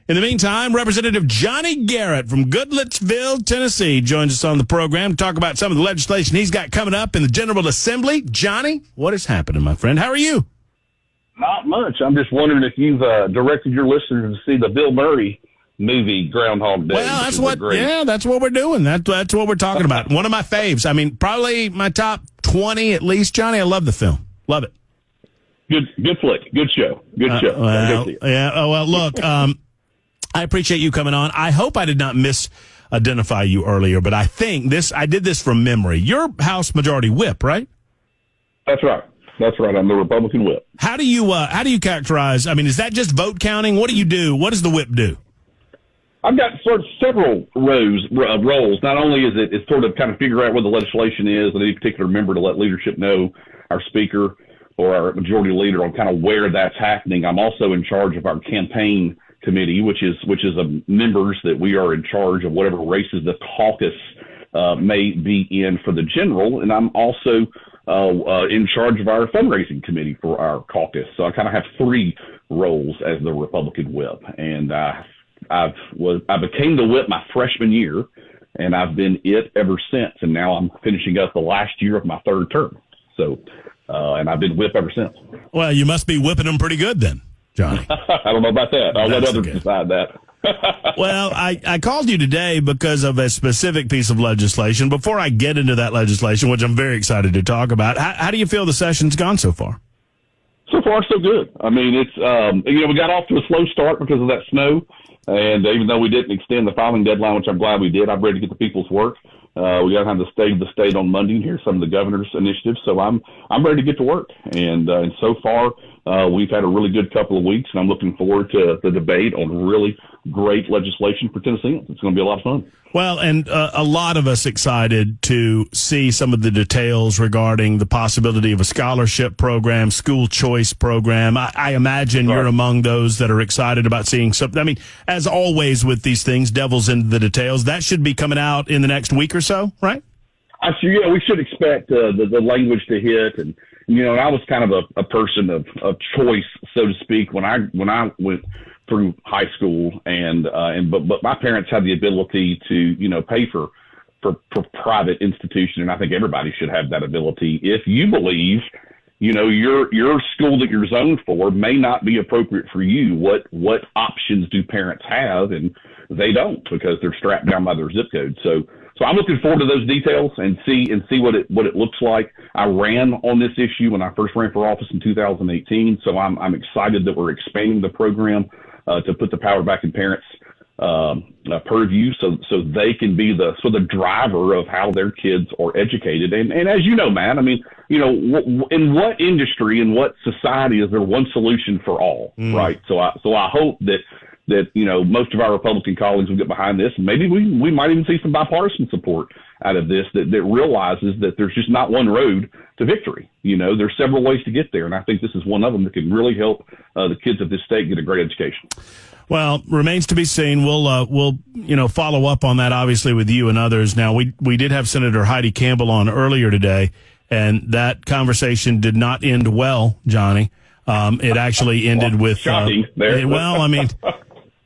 In the meantime, Representative Johnny Garrett from Goodlettsville, Tennessee, joins us on the program to talk about some of the legislation he's got coming up in the General Assembly. Johnny, what is happening, my friend? How are you? Not much. I'm just wondering if you've directed your listeners to see the Bill Murray movie Groundhog Day. Well, that's what we're doing. That's what we're talking about. One of my faves. I mean, probably my top 20 at least, Johnny. I love the film. Love it. Good flick. Good show. Good show. Well, look, I appreciate you coming on. I hope I did not misidentify you earlier, but I think I did this from memory. You're House Majority Whip, right? That's right. I'm the Republican whip. How do you characterize? I mean, is that just vote counting? What do you do? What does the whip do? I've got sort of several roles. Not only is it's sort of kind of figure out what the legislation is, and any particular member to let leadership know, our speaker or our majority leader, on kind of where that's happening. I'm also in charge of our campaign committee, which is members that we are in charge of whatever races the caucus may be in for the general, and I'm also in charge of our fundraising committee for our caucus. So I kind of have three roles as the Republican whip, and I became the whip my freshman year, and I've been it ever since. And now I'm finishing up the last year of my third term. So, and I've been whip ever since. Well, you must be whipping them pretty good then, Johnny. I don't know about that. I'll let others decide that. Well, I called you today because of a specific piece of legislation. Before I get into that legislation, which I'm very excited to talk about, how do you feel the session's gone so far? So far, so good. I mean, it's we got off to a slow start because of that snow, and even though we didn't extend the filing deadline, which I'm glad we did, I'm ready to get the people's work. We got to have the state of the state on Monday and hear some of the governor's initiatives. So I'm ready to get to work, and so far we've had a really good couple of weeks, and I'm looking forward to the debate on really great legislation for Tennesseans. It's going to be a lot of fun. Well, and a lot of us excited to see some of the details regarding the possibility of a scholarship program, school choice program. I imagine you're among those that are excited about seeing something. I mean, as always with these things, devil's in the details. That should be coming out in the next week or so, right? We should expect the language to hit, and I was kind of a person of choice, so to speak, when I went through high school, but my parents had the ability to pay for private institution, and I think everybody should have that ability. If you believe your school that you're zoned for may not be appropriate for you, what options do parents have? And they don't, because they're strapped down by their zip code. So I'm looking forward to those details and see what it looks like. I ran on this issue when I first ran for office in 2018, so I'm excited that we're expanding the program to put the power back in parents' purview, so they can be the driver of how their kids are educated. And as you know, man, I mean, in what industry, in what society is there one solution for all, right? So I hope that most of our Republican colleagues will get behind this, and maybe we might even see some bipartisan support out of this that realizes that there's just not one road to victory. There's several ways to get there, and I think this is one of them that can really help the kids of this state get a great education. Well, remains to be seen. We'll follow up on that, obviously, with you and others. Now, we did have Senator Heidi Campbell on earlier today, and that conversation did not end well, Johnny. It actually ended with shocking there.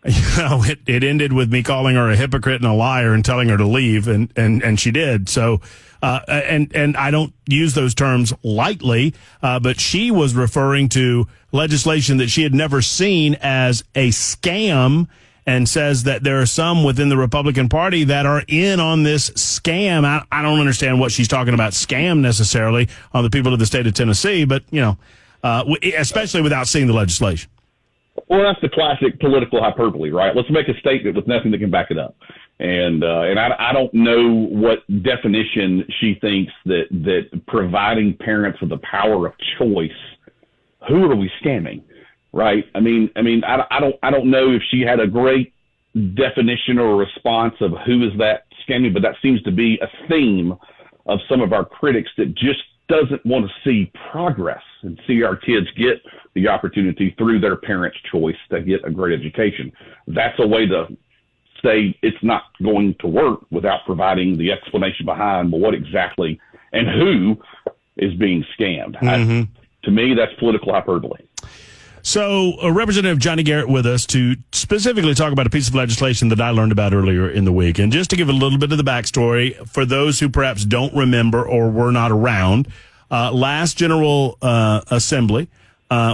It ended with me calling her a hypocrite and a liar and telling her to leave, and she did. So, and I don't use those terms lightly, but she was referring to legislation that she had never seen as a scam, and says that there are some within the Republican Party that are in on this scam. I don't understand what she's talking about, scam necessarily, on the people of the state of Tennessee, but, especially without seeing the legislation. Well, that's the classic political hyperbole, right? Let's make a statement with nothing that can back it up. And I don't know what definition she thinks that providing parents with the power of choice, who are we scamming, right? I don't know if she had a great definition or a response of who is that scamming, but that seems to be a theme of some of our critics that just doesn't want to see progress and see our kids get the opportunity through their parents' choice to get a great education. That's a way to say it's not going to work without providing the explanation behind, well, what exactly and who is being scammed. To me, that's political hyperbole. So, Representative Johnny Garrett with us to specifically talk about a piece of legislation that I learned about earlier in the week. And just to give a little bit of the backstory for those who perhaps don't remember or were not around, last General Assembly,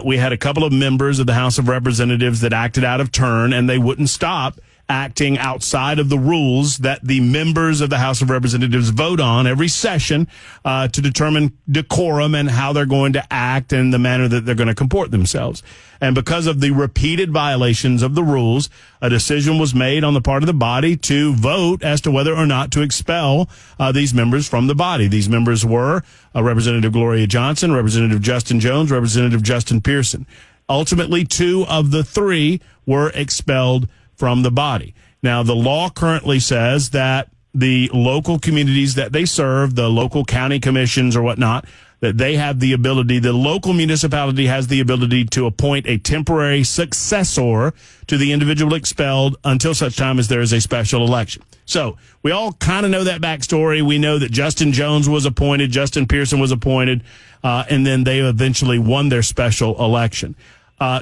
we had a couple of members of the House of Representatives that acted out of turn, and they wouldn't stop acting outside of the rules that the members of the House of Representatives vote on every session to determine decorum and how they're going to act and the manner that they're going to comport themselves. And because of the repeated violations of the rules, a decision was made on the part of the body to vote as to whether or not to expel these members from the body. These members were Representative Gloria Johnson, Representative Justin Jones, Representative Justin Pearson. Ultimately, 2 of the 3 were expelled from the body. Now, the law currently says that the local communities that they serve, the local county commissions or whatnot, that they have the ability, the local municipality has the ability to appoint a temporary successor to the individual expelled until such time as there is a special election. So we all kind of know that backstory. We know that Justin Jones was appointed, Justin Pearson was appointed, and then they eventually won their special election.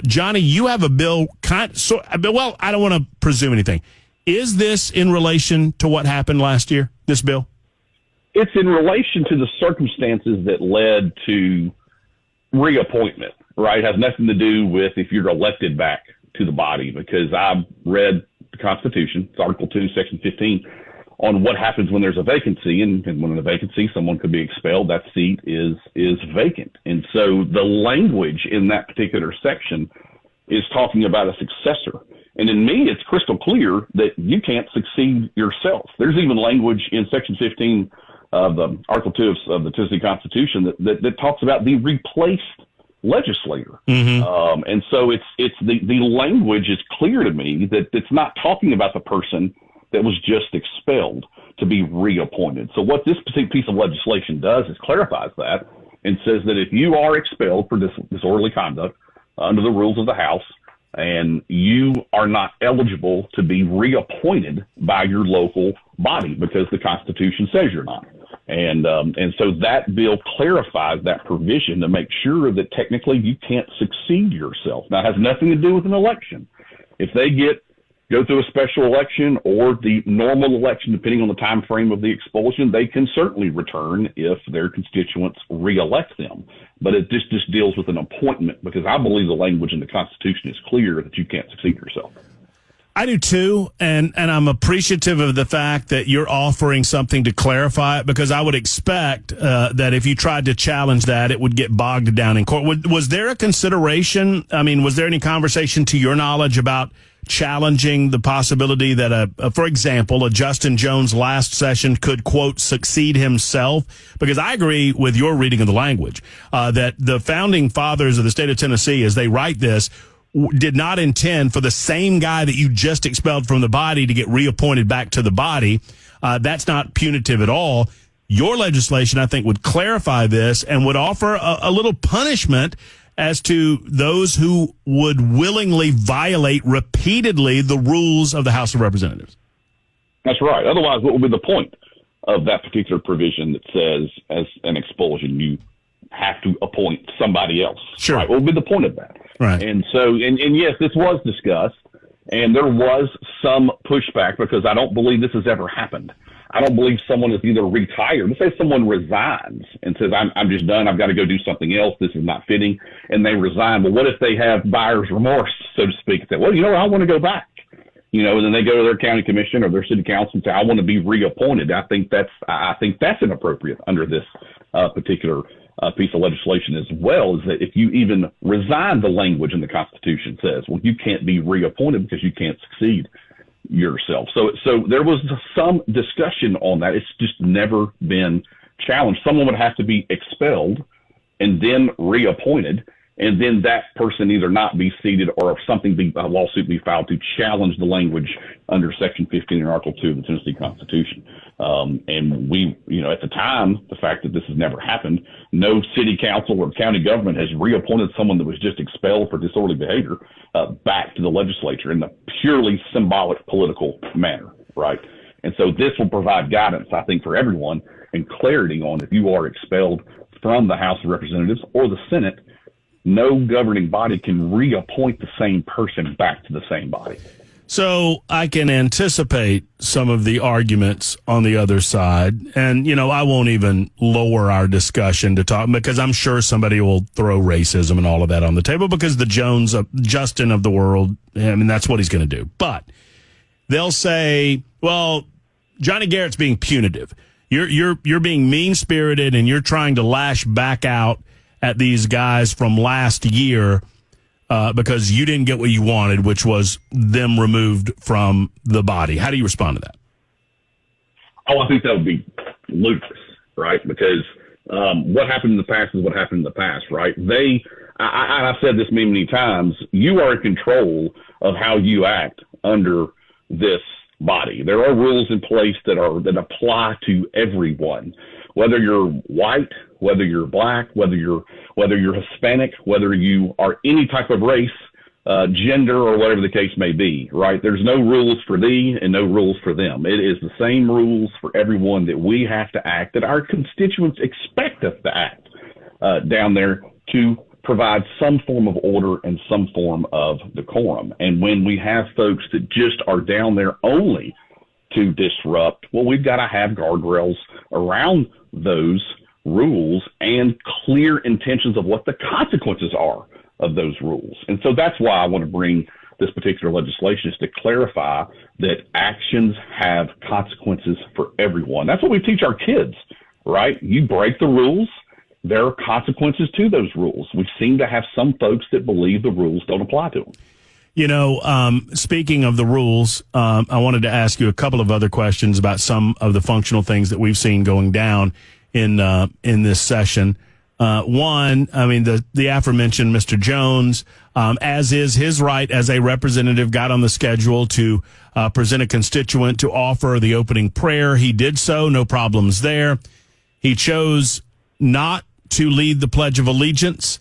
Johnny, you have a bill, well, I don't want to presume anything. Is this in relation to what happened last year, this bill? It's in relation to the circumstances that led to reappointment, right? It has nothing to do with if you're elected back to the body, because I've read the Constitution, it's Article 2, Section 15, on what happens when there's a vacancy, and when there's a vacancy, someone could be expelled. That seat is vacant. And so the language in that particular section is talking about a successor. And in me, it's crystal clear that you can't succeed yourself. There's even language in Section 15 of the Article 2 of the Tennessee Constitution that talks about the replaced legislator. Mm-hmm. And so it's the language is clear to me that it's not talking about the person that was just expelled to be reappointed. So what this piece of legislation does is clarifies that and says that if you are expelled for disorderly conduct under the rules of the House and you are not eligible to be reappointed by your local body because the Constitution says you're not. And so that bill clarifies that provision to make sure that technically you can't succeed yourself. Now, it has nothing to do with an election. If they go through a special election or the normal election, depending on the time frame of the expulsion, they can certainly return if their constituents reelect them. But it just deals with an appointment, because I believe the language in the Constitution is clear that you can't succeed yourself. I do too, and I'm appreciative of the fact that you're offering something to clarify it, because I would expect that if you tried to challenge that, it would get bogged down in court. Was there a consideration? I mean, was there any conversation, to your knowledge, about challenging the possibility that, for example, a Justin Jones last session could, quote, succeed himself? Because I agree with your reading of the language, that the founding fathers of the state of Tennessee, as they write this, did not intend for the same guy that you just expelled from the body to get reappointed back to the body. That's not punitive at all. Your legislation, I think, would clarify this and would offer a little punishment as to those who would willingly violate repeatedly the rules of the House of Representatives. That's right. Otherwise, what would be the point of that particular provision that says as an expulsion you have to appoint somebody else? Sure. Right? What would be the point of that? Right. And so, and yes, this was discussed, and there was some pushback, because I don't believe this has ever happened. I don't believe someone is either retired. Let's say someone resigns and says, I'm just done. I've got to go do something else. This is not fitting. And they resign. Well, what if they have buyer's remorse, so to speak? Say, well, I want to go back. And then they go to their county commission or their city council and say, I want to be reappointed. I think that's inappropriate under this particular piece of legislation as well, is that if you even resign, the language in the Constitution says, well, you can't be reappointed because you can't succeed yourself. So there was some discussion on that. It's just never been challenged. Someone would have to be expelled and then reappointed, and then that person either not be seated or a lawsuit be filed to challenge the language under Section 15 in Article 2 of the Tennessee Constitution. And we, at the time, the fact that this has never happened, no city council or county government has reappointed someone that was just expelled for disorderly behavior back to the legislature in a purely symbolic political manner, right? And so this will provide guidance, I think, for everyone and clarity on if you are expelled from the House of Representatives or the Senate, no governing body can reappoint the same person back to the same body. So I can anticipate some of the arguments on the other side. And, I won't even lower our discussion to talk, because I'm sure somebody will throw racism and all of that on the table, because the Justin of the world, that's what he's going to do. But they'll say, well, Johnny Garrett's being punitive. You're being mean-spirited, and you're trying to lash back out at these guys from last year because you didn't get what you wanted, which was them removed from the body. How do you respond to that? Oh, I think that would be ludicrous, right? Because what happened in the past is what happened in the past, right? I've said this many times, you are in control of how you act under this body. There are rules in place that apply to everyone, whether you're white, whether you're black, whether you're Hispanic, whether you are any type of race, gender, or whatever the case may be, right? There's no rules for thee and no rules for them. It is the same rules for everyone that we have to act, that our constituents expect us to act down there to provide some form of order and some form of decorum. And when we have folks that just are down there only to disrupt, well, we've got to have guardrails around those rules and clear intentions of what the consequences are of those rules. And so that's why I want to bring this particular legislation, is to clarify that actions have consequences for everyone. That's what we teach our kids, right? You break the rules, there are consequences to those rules. We seem to have some folks that believe the rules don't apply to them. Speaking of the rules, I wanted to ask you a couple of other questions about some of the functional things that we've seen going down in this session. One, the aforementioned Mr. Jones, as is his right as a representative, got on the schedule to present a constituent to offer the opening prayer. He did so, no problems there. He chose not to lead the Pledge of Allegiance.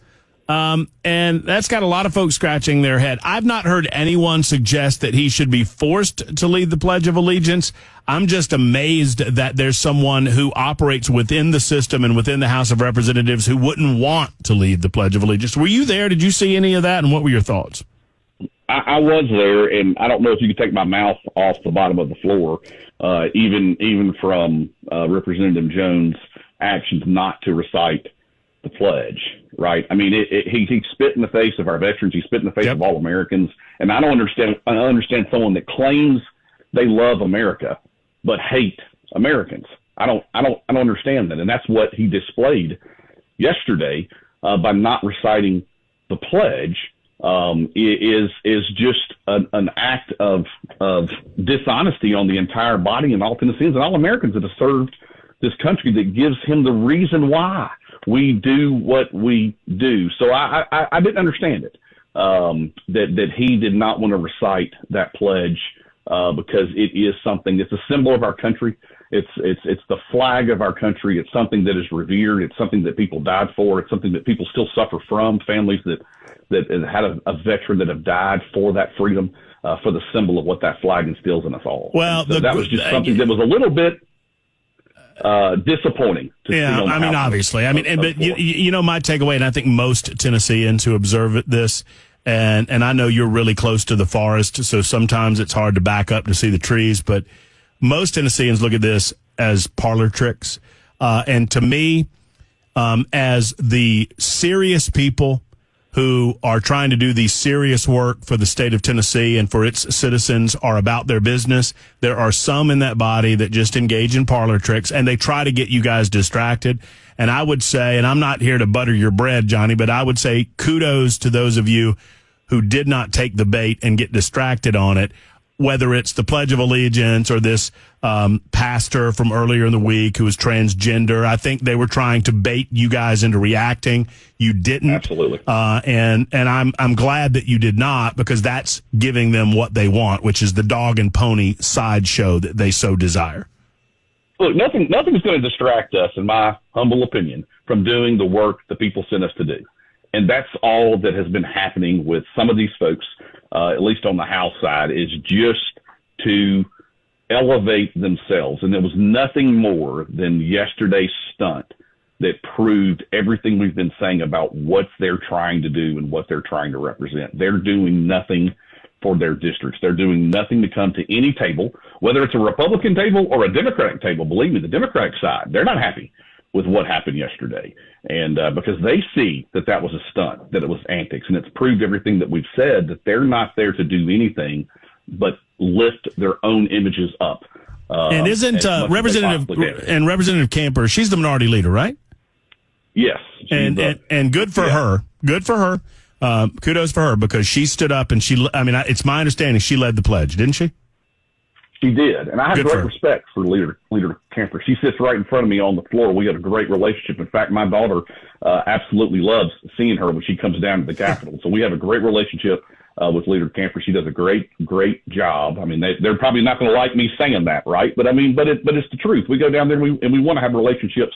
And that's got a lot of folks scratching their head. I've not heard anyone suggest that he should be forced to lead the Pledge of Allegiance. I'm just amazed that there's someone who operates within the system and within the House of Representatives who wouldn't want to lead the Pledge of Allegiance. Were you there? Did you see any of that? And what were your thoughts? I was there, and I don't know if you could take my mouth off the bottom of the floor, even from Representative Jones' actions not to recite the pledge, right? He spit in the face of our veterans. He spit in the face of all Americans. And I understand someone that claims they love America but hate Americans. I don't understand that. And that's what he displayed yesterday by not reciting the pledge. Is just an act of dishonesty on the entire body and all Tennesseans and all Americans that have served this country, that gives him the reason why we do what we do. So I didn't understand it, that he did not want to recite that pledge because it is something, it's a symbol of our country. It's the flag of our country. It's something that is revered. It's something that people died for. It's something that people still suffer from, families that had a veteran that have died for that freedom, for the symbol of what that flag instills in us all. Well, so that was just something that was a little bit disappointing to see. Obviously. But my takeaway, and I think most Tennesseans who observe this, and I know you're really close to the forest, so sometimes it's hard to back up to see the trees, but most Tennesseans look at this as parlor tricks. And to me, as the serious people who are trying to do the serious work for the state of Tennessee and for its citizens are about their business, there are some in that body that just engage in parlor tricks, and they try to get you guys distracted. And I would say, and I'm not here to butter your bread, Johnny, but I would say kudos to those of you who did not take the bait and get distracted on it, whether it's the Pledge of Allegiance or this pastor from earlier in the week who was transgender. I think they were trying to bait you guys into reacting. You didn't. Absolutely. And I'm glad that you did not, because that's giving them what they want, which is the dog and pony sideshow that they so desire. Look, nothing's going to distract us, in my humble opinion, from doing the work the people sent us to do. And that's all that has been happening with some of these folks, at least on the House side, is just to elevate themselves. And there was nothing more than yesterday's stunt that proved everything we've been saying about what they're trying to do and what they're trying to represent. They're doing nothing for their districts. They're doing nothing to come to any table, whether it's a Republican table or a Democratic table. Believe me, the Democratic side, they're not happy with what happened yesterday. And because they see that that was a stunt, that it was antics, and it's proved everything that we've said, that they're not there to do anything but lift their own images up. And isn't Representative Camper, she's the minority leader, right? Yes. And good for her. Good for her. Kudos for her, because she stood up and it's my understanding she led the pledge, didn't she? She did. And I have great respect for Leader Camper. She sits right in front of me on the floor. We have a great relationship. In fact, my daughter absolutely loves seeing her when she comes down to the Capitol. So we have a great relationship with Leader Camper. She does a great job. I mean, they're probably not going to like me saying that, right? But it's the truth. We go down there and we want to have relationships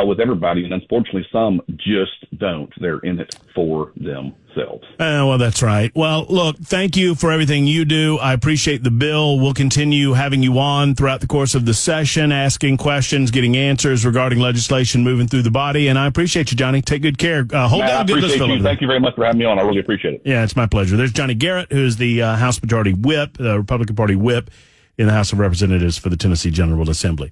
with everybody, and unfortunately, some just don't. They're in it for themselves. Well, that's right. Well, look, thank you for everything you do. I appreciate the bill. We'll continue having you on throughout the course of the session, asking questions, getting answers regarding legislation moving through the body, and I appreciate you, Johnny. Take good care. Hold down Goodlettsville. Thank you very much for having me on. I really appreciate it. Yeah, it's my pleasure. There's Johnny Garrett, who is the House Majority Whip, the Republican Party Whip in the House of Representatives for the Tennessee General Assembly.